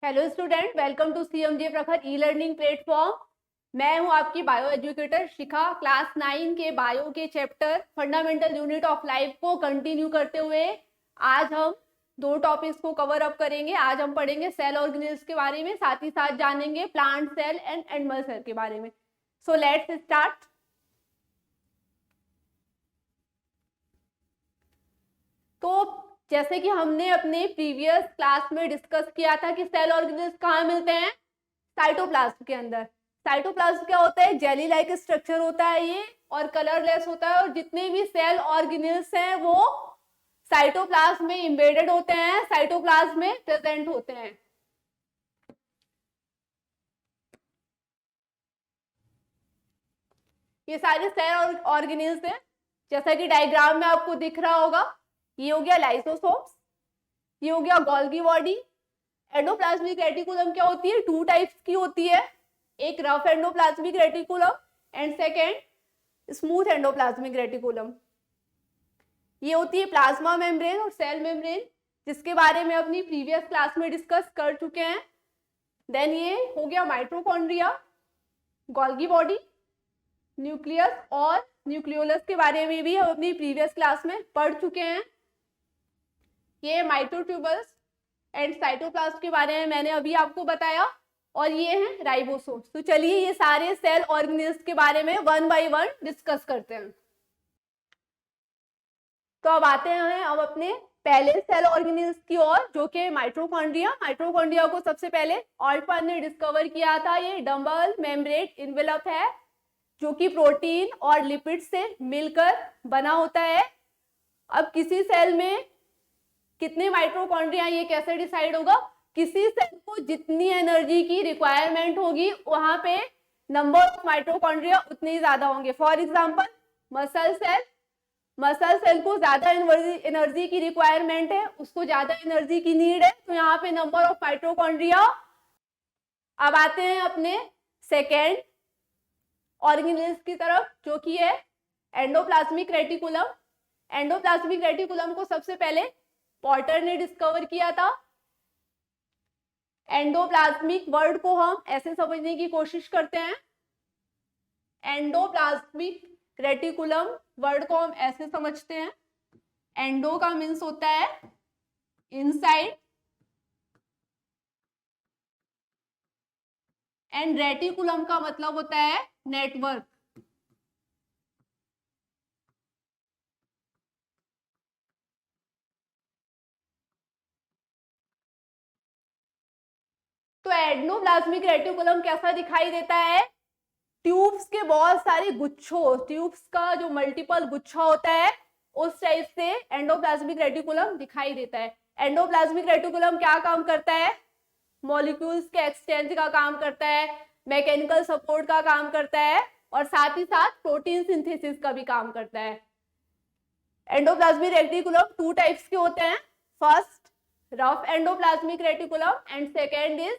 Hello student, welcome to CMJ Prakhar e learning platform. मैं हूं आपकी बायो एजुकेटर शिखा। Class 9 के बायो के chapter fundamental unit of life को कंटिन्यू करते हुए आज हम दो टॉपिक्स को कवर अप करेंगे। आज हम पढ़ेंगे सेल ऑर्गेनेल्स के बारे में, साथ ही साथ जानेंगे plant cell and animal cell के बारे में। So let's start. तो जैसे कि हमने अपने प्रीवियस क्लास में डिस्कस किया था कि सेल ऑर्गेनेल्स कहाँ मिलते हैं, साइटोप्लाज्म के अंदर। साइटोप्लाज्म क्या होता है? जेली लाइक स्ट्रक्चर होता है ये, और कलरलेस होता है, और जितने भी सेल ऑर्गेनेल्स हैं वो साइटोप्लाज्म में एम्बेडेड होते हैं, साइटोप्लाज्म में प्रेजेंट होते हैं। ये सारे सेल ऑर्गेनेल्स हैं, जैसा कि डायग्राम में आपको दिख रहा होगा। ये हो गया लाइसोसोम्स, ये हो गया गोल्गी बॉडी। एंडोप्लाज्मिक रेटिकुलम क्या होती है? टू टाइप्स की होती है, एक rough endoplasmic reticulum and second smooth endoplasmic reticulum. ये होती है प्लाज्मा मेम्ब्रेन और सेल मेम्ब्रेन, जिसके बारे में अपनी प्रीवियस क्लास में डिस्कस कर चुके हैं। देन ये हो गया माइटोकॉन्ड्रिया, गोल्गी बॉडी, न्यूक्लियस और न्यूक्लियोलस के बारे में भी हम अपनी प्रीवियस क्लास में पढ़ चुके हैं। ये माइटोट्यूबल्स एंड साइटोप्लाज्म के बारे में मैंने अभी आपको बताया, और ये हैं राइबोसोम्स। तो चलिए ये सारे सेल ऑर्गेनेल्स के बारे में वन बाय वन डिस्कस करते हैं। तो अब आते हैं अब अपने पहले सेल ऑर्गेनेल्स की ओर, जो कि माइटोकॉन्ड्रिया। माइटोकॉन्ड्रिया को सबसे पहले ऑल्टमैन ने डिस्कवर किया था। ये डबल मेम्ब्रेन इन्वेलप है, जो कि प्रोटीन और लिपिड से मिलकर बना होता है। अब किसी सेल में कितने माइटोकॉन्ड्रिया ये कैसे डिसाइड होगा? किसी सेल को जितनी एनर्जी की रिक्वायरमेंट होगी वहां पे नंबर ऑफ माइटोकॉन्ड्रिया उतने ही ज्यादा होंगे। फॉर एग्जांपल मसल सेल को ज्यादा एनर्जी की रिक्वायरमेंट है, उसको ज्यादा एनर्जी की नीड है, तो यहाँ पे नंबर ऑफ माइटोकॉन्ड्रिया। अब आते हैं अपने सेकेंड ऑर्गेनेल्स की तरफ, जो कि है एंडोप्लाज्मिक रेटिकुलम। एंडोप्लाज्मिक रेटिकुलम को सबसे पहले पॉर्टर ने डिस्कवर किया था। एंडोप्लाज्मिक वर्ड को हम ऐसे समझने की कोशिश करते हैं, एंडोप्लाज्मिक रेटिकुलम वर्ड को हम ऐसे समझते हैं। एंडो का मीन्स होता है इनसाइड, एंड रेटिकुलम का मतलब होता है नेटवर्क। तो एंडोप्लाज्मिक रेटिकुलम कैसा दिखाई देता है? ट्यूब्स के बहुत सारे गुच्छों, ट्यूब्स का जो मल्टीपल गुच्छा होता है, उस टाइप से एंडोप्लाज्मिक रेटिकुलम दिखाई देता है। एंडोप्लाज्मिक रेटिकुलम क्या काम करता है? मॉलिक्यूल्स के एक्सचेंज का काम करता है, मैकेनिकल सपोर्ट का काम करता है, और साथ ही साथ प्रोटीन सिंथेसिस का भी काम करता है। एंडोप्लाज्मिक रेटिकुलम टू टाइप्स के होते हैं, first rough endoplasmic reticulum and second is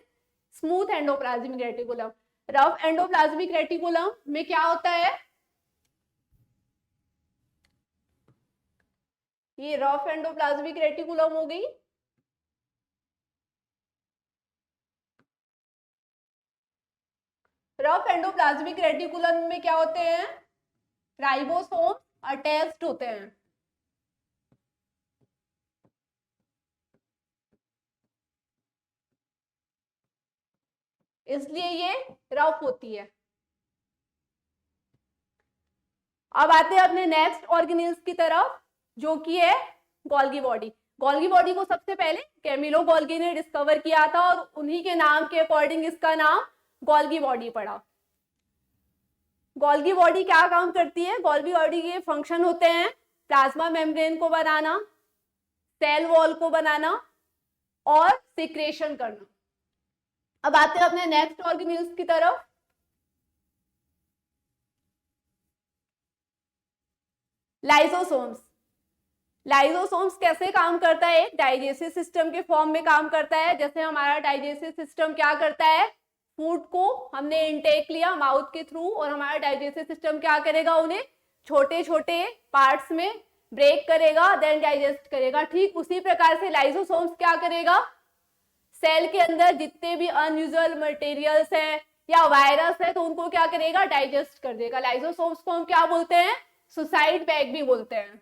smooth endoplasmic reticulum. Rough endoplasmic reticulum में क्या होता है? ये रफ एंडोप्लाज्मिक रेटिकुलम हो गई। रफ एंडोप्लाज्मिक रेटिकुलम में क्या होते हैं? राइबोसोम अटैच्ड होते हैं, इसलिए ये रफ होती है। अब आते हैं अपने नेक्स्ट ऑर्गेनेल्स की तरफ, जो कि है गोल्गी बॉडी। गोल्गी बॉडी को सबसे पहले कैमिलो गोल्गी ने डिस्कवर किया था, और उन्हीं के नाम के अकॉर्डिंग इसका नाम गोल्गी बॉडी पड़ा। गोल्गी बॉडी क्या काम करती है? गोल्गी बॉडी के फंक्शन होते हैं प्लाज्मा मेम्ब्रेन को बनाना, सेल वॉल को बनाना, और सिक्रेशन करना। अब आते हैं अपने नेक्स्ट ऑर्गेनेल्स की तरफ। लाइसोसोम्स। लाइसोसोम्स कैसे काम करता है? एक डाइजेस्टिव सिस्टम के फॉर्म में काम करता है। जैसे हमारा डाइजेस्टिव सिस्टम क्या करता है? फूड को हमने इनटेक लिया माउथ के थ्रू, और हमारा डाइजेस्टिव सिस्टम क्या करेगा? उन्हें छोटे छोटे पार्ट्स में ब्रेक करेगा, देन डाइजेस्ट करेगा। ठीक उसी प्रकार से लाइसोसोम्स क्या करेगा? सेल के अंदर जितने भी अनयूजुअल मटेरियल्स हैं या वायरस है तो उनको क्या करेगा, डाइजेस्ट कर देगा। लाइसोसोम्स को हम क्या बोलते हैं, सुसाइड बैग भी बोलते हैं।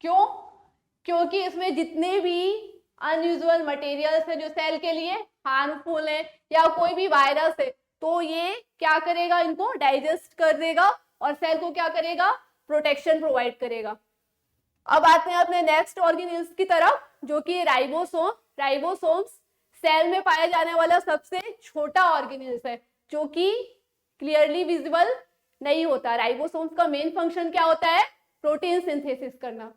क्यों? क्योंकि इसमें जितने भी अनयूजुअल मटेरियल्स है जो सेल के लिए हार्मफुल है या कोई भी वायरस है तो ये क्या करेगा, इनको डाइजेस्ट कर देगा और सेल को क्या करेगा, प्रोटेक्शन प्रोवाइड करेगा। अब आते हैं अपने नेक्स्ट ऑर्गेनेल्स की तरफ जो कि राइबोसोम। राइबोसोम्स सेल में पाया जाने वाला सबसे छोटा ऑर्गेनेल्स है जो कि क्लियरली विजिबल नहीं होता। राइबोसोम्स का मेन फंक्शन क्या होता है, प्रोटीन सिंथेसिस करना।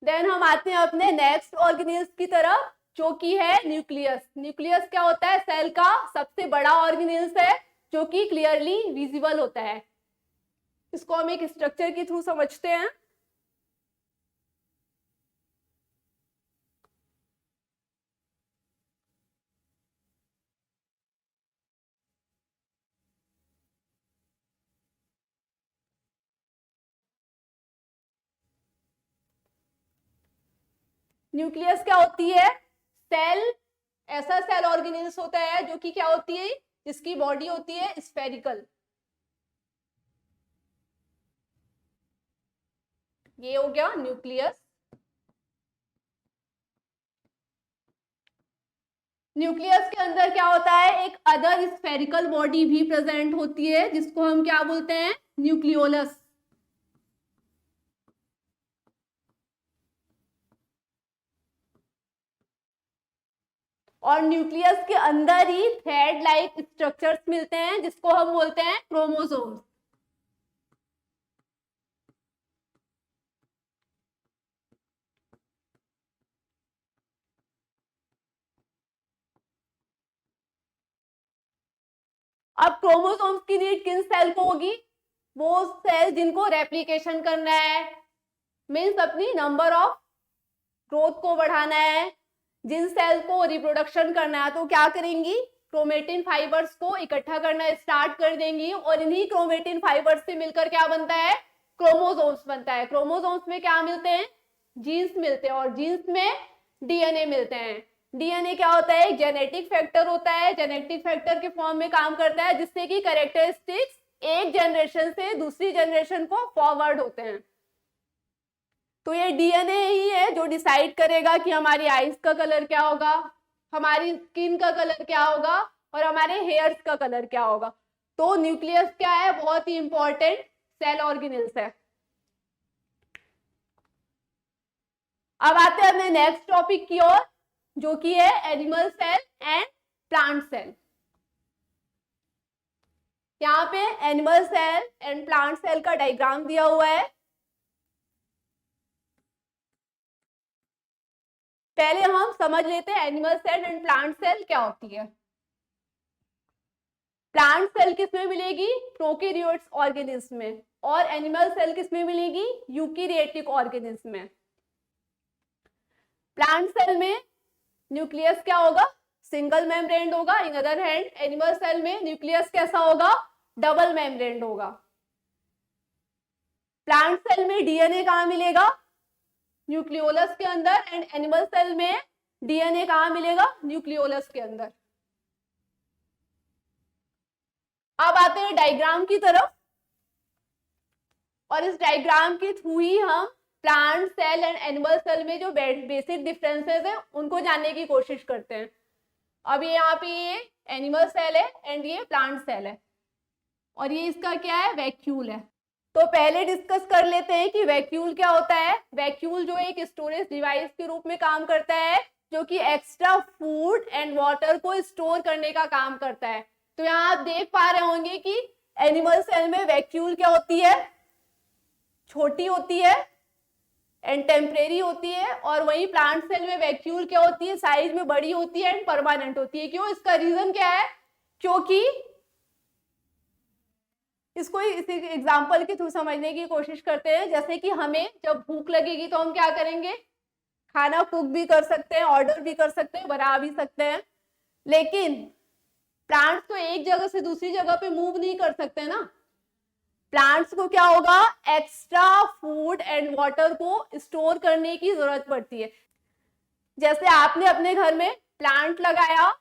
देन हम आते हैं अपने नेक्स्ट ऑर्गेनेल्स की तरफ जो कि है न्यूक्लियस। न्यूक्लियस क्या होता है, सेल का सबसे बड़ा ऑर्गेनेल्स है जो कि क्लियरली विजिबल होता है। इसको हम एक स्ट्रक्चर के थ्रू समझते हैं। न्यूक्लियस क्या होती है, सेल ऐसा सेल ऑर्गेनेल्स होता है जो कि क्या होती है, जिसकी बॉडी होती है स्फेरिकल। ये हो गया न्यूक्लियस। न्यूक्लियस के अंदर क्या होता है, एक अदर स्फेरिकल बॉडी भी प्रेजेंट होती है जिसको हम क्या बोलते हैं, न्यूक्लियोलस। और न्यूक्लियस के अंदर ही थ्रेड लाइक स्ट्रक्चर्स मिलते हैं जिसको हम बोलते हैं क्रोमोसोम्स। अब क्रोमोसोम्स की नीड किन सेल को होगी, वो सेल जिनको रेप्लिकेशन करना है, मीन्स अपनी नंबर ऑफ ग्रोथ को बढ़ाना है। जिन सेल को रिप्रोडक्शन करना है तो क्या करेंगी, क्रोमेटिन फाइबर्स को इकट्ठा करना स्टार्ट कर देंगी और इन्हीं क्रोमेटिन फाइबर्स से मिलकर क्या बनता है, क्रोमोसोम्स बनता है। क्रोमोसोम्स में क्या मिलते हैं, जीन्स मिलते हैं और जीन्स में डीएनए मिलते हैं। डीएनए क्या होता है, एक जेनेटिक फैक्टर होता है, जेनेटिक फैक्टर के फॉर्म में काम करता है जिससे कि कैरेक्टरिस्टिक्स एक जनरेशन से दूसरी जनरेशन को फॉरवर्ड होते हैं। तो ये डीएनए ही है जो डिसाइड करेगा कि हमारी आईज का कलर क्या होगा, हमारी स्किन का कलर क्या होगा और हमारे हेयर्स का कलर क्या होगा। तो न्यूक्लियस क्या है, बहुत ही इंपॉर्टेंट सेल ऑर्गेनेल्स है। अब आते हैं अपने नेक्स्ट टॉपिक की ओर जो कि है animal cell and plant cell. यहाँ पे animal cell and plant cell का डायग्राम दिया हुआ है। पहले हम समझ लेते हैं animal cell and plant cell क्या होती है। प्लांट सेल किसमें मिलेगी, प्रोकैरियोट्स ऑर्गेनिज्म में, और एनिमल सेल किसमें मिलेगी, यूकैरियोटिक ऑर्गेनिज्म में। प्लांट सेल में न्यूक्लियस क्या होगा, सिंगल मेम्ब्रेन होगा। In other hand animal cell में न्यूक्लियस कैसा होगा, डबल मेम्ब्रेन होगा। प्लांट सेल में डीएनए कहां मिलेगा, न्यूक्लियोलस के अंदर, एंड एनिमल सेल में डीएनए कहां मिलेगा, न्यूक्लियोलस के अंदर। अब आते हैं डायग्राम की तरफ और इस डायग्राम के थ्रू ही हम plant cell and animal cell में जो बेसिक डिफरेंसेस है उनको जानने की कोशिश करते हैं। अब ये यहाँ पे ये एनिमल सेल है एंड ये प्लांट सेल है और ये इसका क्या है, वैक्यूल है। तो पहले डिस्कस कर लेते हैं कि वैक्यूल क्या होता है। वैक्यूल जो एक स्टोरेज डिवाइस के रूप में काम करता है जो कि एक्स्ट्रा फूड एंड वाटर को स्टोर करने का काम करता है। तो यहाँ आप देख पा रहे होंगे कि एनिमल सेल में वैक्यूल क्या होती है, छोटी होती है एंड टेम्परेरी होती है, और वही प्लांट सेल में वैक्यूल क्या होती है, साइज में बड़ी होती है एंड परमानेंट होती है। क्यों, इसका रीजन क्या है, क्योंकि इसको इसी एग्जांपल के थ्रू समझने की कोशिश करते हैं। जैसे कि हमें जब भूख लगेगी तो हम क्या करेंगे, खाना कुक भी कर सकते हैं, ऑर्डर भी कर सकते हैं, बना भी सकते हैं, लेकिन प्लांट्स तो एक जगह से दूसरी जगह पे मूव नहीं कर सकते ना। प्लांट्स को क्या होगा, एक्स्ट्रा फूड एंड वाटर को स्टोर करने की जरूरत पड़ती है। जैसे आपने अपने घर में प्लांट लगाया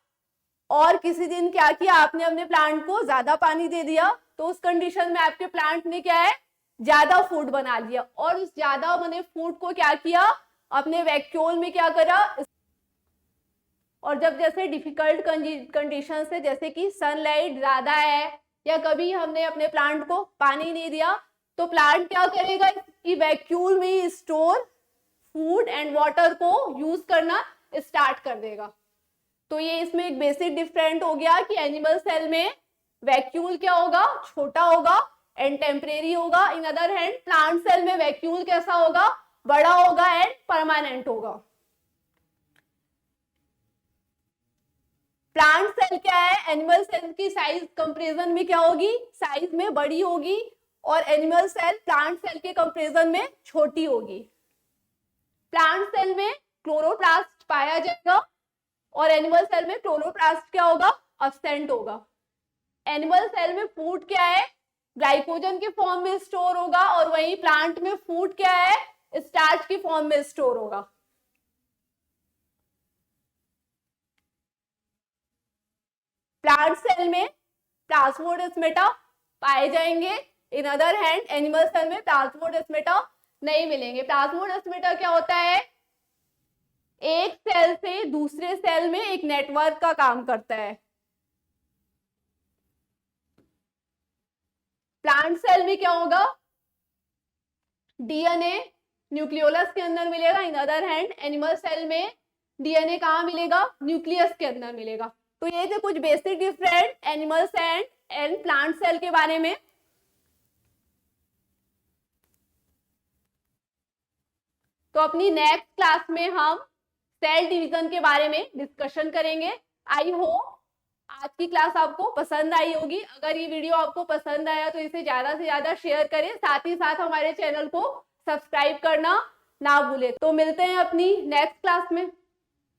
और किसी दिन क्या किया, आपने अपने प्लांट को ज्यादा पानी दे दिया, तो उस कंडीशन में आपके प्लांट ने क्या है, ज्यादा फूड बना लिया, और उस ज्यादा बने फूड को क्या किया, अपने वैक्यूल में क्या करा, और जब जैसे डिफिकल्ट कंडीशन है, जैसे कि सनलाइट ज्यादा है या कभी हमने अपने प्लांट को पानी नहीं दिया, तो प्लांट क्या करेगा, इसकी वैक्यूल में स्टोर फूड एंड वाटर को यूज करना स्टार्ट कर देगा। तो ये इसमें एक बेसिक डिफरेंट हो गया कि एनिमल सेल में वैक्यूल क्या होगा, छोटा होगा एंड टेम्परेरी होगा। In other hand plant cell में वैक्यूल कैसा होगा, बड़ा होगा एंड परमानेंट होगा। प्लांट सेल क्या है, एनिमल सेल की साइज कंपैरिजन में क्या होगी, साइज में बड़ी होगी, और एनिमल सेल प्लांट सेल के कंपैरिजन में छोटी होगी। प्लांट सेल में क्लोरोप्लास्ट पाया जाएगा और एनिमल सेल में क्लोरोप्लास्ट क्या होगा, अब्सेंट होगा। एनिमल सेल में फूड क्या है, ग्लाइकोजन के फॉर्म में स्टोर होगा, और वहीं प्लांट में फूड क्या है, स्टार्च की फॉर्म में स्टोर होगा। प्लांट सेल में प्लाज्मोडेस्माटा पाए जाएंगे, in other hand animal cell में प्लाज्मोडेस्माटा नहीं मिलेंगे। प्लाज्मोडेस्माटा क्या होता है, एक सेल से दूसरे सेल में एक नेटवर्क का काम करता है। प्लांट सेल में क्या होगा, डीएनए न्यूक्लियोलस के अंदर मिलेगा, in other hand animal cell में डीएनए कहाँ मिलेगा, न्यूक्लियस के अंदर मिलेगा। तो ये थे कुछ basic different animal cell and plant cell के बारे में। तो अपनी नेक्स्ट क्लास में हम सेल डिवीजन के बारे में डिस्कशन करेंगे। आई होप आज की क्लास आपको पसंद आई होगी। अगर ये वीडियो आपको पसंद आया तो इसे ज्यादा से ज्यादा शेयर करें, साथ ही साथ हमारे चैनल को सब्सक्राइब करना ना भूलें। तो मिलते हैं अपनी नेक्स्ट क्लास में।